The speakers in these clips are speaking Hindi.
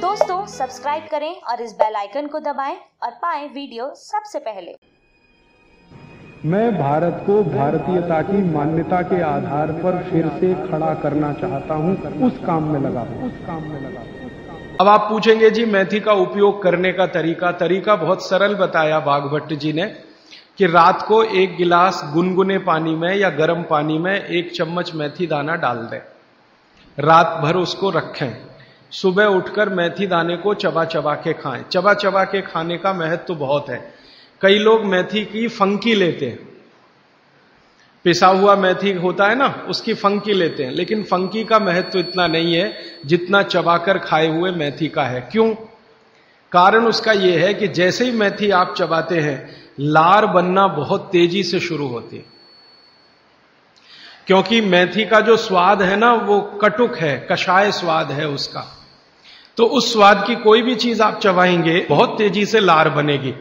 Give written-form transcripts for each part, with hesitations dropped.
दोस्तों सब्सक्राइब करें और इस बेल आइकन को दबाएं और पाएं वीडियो सबसे पहले। मैं भारत को भारतीयता की मान्यता के आधार पर फिर से खड़ा करना चाहता हूं, उस काम में लगा हूं। अब आप पूछेंगे जी मेथी का उपयोग करने का तरीका बहुत सरल बताया बाघभट्ट जी ने कि रात को 1 गिलास गुनगुने पानी में या गर्म पानी में 1 चम्मच मेथी दाना डाल दें, रात भर उसको रखें, सुबह उठकर मेथी दाने को चबा चबा के खाएं। चबा चबा के खाने का महत्व तो बहुत है। कई लोग मेथी की फंकी लेते हैं, पिसा हुआ मेथी होता है ना, उसकी फंकी लेते हैं, लेकिन फंकी का महत्व इतना नहीं है जितना चबाकर खाए हुए मेथी का है। क्यों? कारण उसका यह है कि जैसे ही मेथी आप चबाते हैं लार बनना बहुत तेजी से शुरू होती है, क्योंकि मेथी का जो स्वाद है ना वो कटुक है, कषाय स्वाद है उसका। तो उस स्वाद की कोई भी चीज आप चबाएंगे बहुत तेजी से लार बनेगी,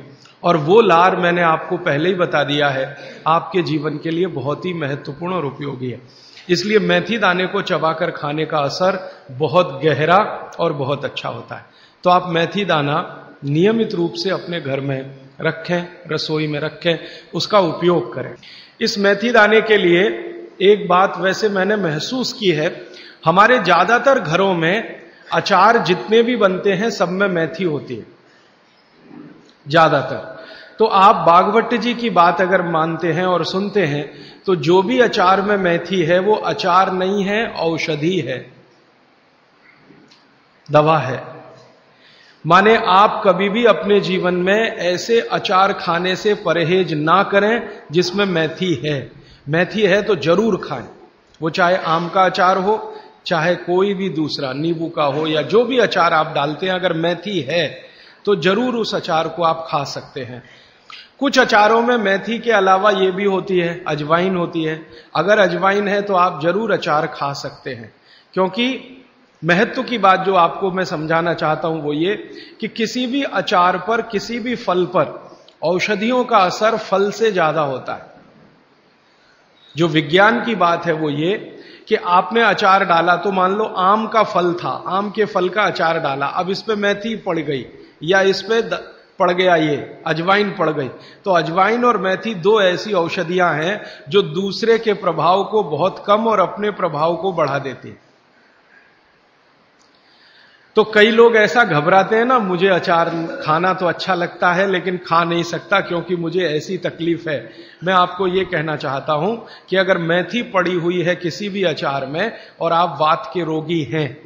और वो लार मैंने आपको पहले ही बता दिया है आपके जीवन के लिए बहुत ही महत्वपूर्ण और उपयोगी है। इसलिए मेथी दाने को चबाकर खाने का असर बहुत गहरा और बहुत अच्छा होता है। तो आप मेथी दाना नियमित रूप से अपने घर में रखें, रसोई में रखें, उसका उपयोग करें। इस मेथी दाने के लिए एक बात वैसे मैंने महसूस की है, हमारे ज्यादातर घरों में अचार जितने भी बनते हैं सब में मेथी होती है ज्यादातर। तो आप बाघभट्ट जी की बात अगर मानते हैं और सुनते हैं तो जो भी अचार में मेथी है वो अचार नहीं है, औषधि है, दवा है। माने आप कभी भी अपने जीवन में ऐसे अचार खाने से परहेज ना करें जिसमें मेथी है। मेथी है तो जरूर खाएं, वो चाहे आम का अचार हो, चाहे कोई भी दूसरा नींबू का हो, या जो भी अचार आप डालते हैं, अगर मेथी है तो जरूर उस अचार को आप खा सकते हैं। कुछ अचारों में मेथी के अलावा ये भी होती है, अजवाइन होती है। अगर अजवाइन है तो आप जरूर अचार खा सकते हैं, क्योंकि महत्व की बात जो आपको मैं समझाना चाहता हूं वो ये कि किसी भी अचार पर, किसी भी फल पर औषधियों का असर फल से ज्यादा होता है। जो विज्ञान की बात है वो ये कि आपने अचार डाला, तो मान लो आम का फल था, आम के फल का अचार डाला, अब इस पे मेथी पड़ गई या इस पे पड़ गया ये अजवाइन पड़ गई, तो अजवाइन और मेथी दो ऐसी औषधियां हैं जो दूसरे के प्रभाव को बहुत कम और अपने प्रभाव को बढ़ा देती हैं। तो कई लोग ऐसा घबराते हैं ना, मुझे अचार खाना तो अच्छा लगता है लेकिन खा नहीं सकता क्योंकि मुझे ऐसी तकलीफ है। मैं आपको ये कहना चाहता हूं कि अगर मेथी पड़ी हुई है किसी भी अचार में और आप वात के रोगी हैं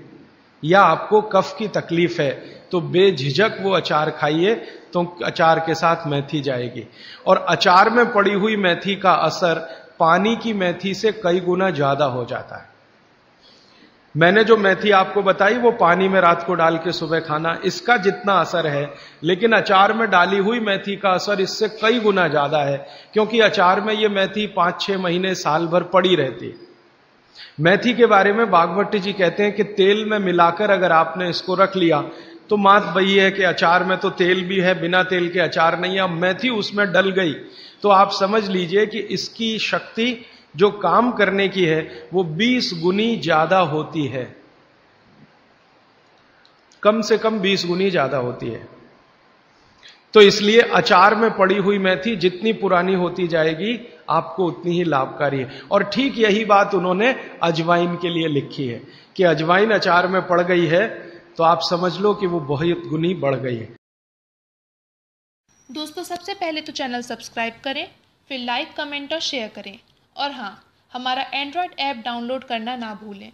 या आपको कफ की तकलीफ है तो बेझिझक वो अचार खाइए, तो अचार के साथ मेथी जाएगी। और अचार में पड़ी हुई मेथी का असर पानी की मेथी से कई गुना ज्यादा हो जाता है। मैंने जो मेथी आपको बताई वो पानी में रात को डाल के सुबह खाना, इसका जितना असर है, लेकिन अचार में डाली हुई मेथी का असर इससे कई गुना ज्यादा है, क्योंकि अचार में ये मेथी 5-6 महीने साल भर पड़ी रहती है। मेथी के बारे में बाघभट्ट जी कहते हैं कि तेल में मिलाकर अगर आपने इसको रख लिया तो बात वही है कि अचार में तो तेल भी है, बिना तेल के अचार नहीं है। अब मेथी उसमें डल गई तो आप समझ लीजिए कि इसकी शक्ति जो काम करने की है वो 20 गुनी ज्यादा होती है, कम से कम 20 गुनी ज्यादा होती है। तो इसलिए अचार में पड़ी हुई मेथी जितनी पुरानी होती जाएगी आपको उतनी ही लाभकारी है। और ठीक यही बात उन्होंने अजवाइन के लिए लिखी है कि अजवाइन अचार में पड़ गई है तो आप समझ लो कि वो बहुत गुनी बढ़ गई है। दोस्तों सबसे पहले तो चैनल सब्सक्राइब करें, फिर लाइक, कमेंट और शेयर करें, और हाँ, हमारा एंड्रॉयड ऐप डाउनलोड करना ना भूलें।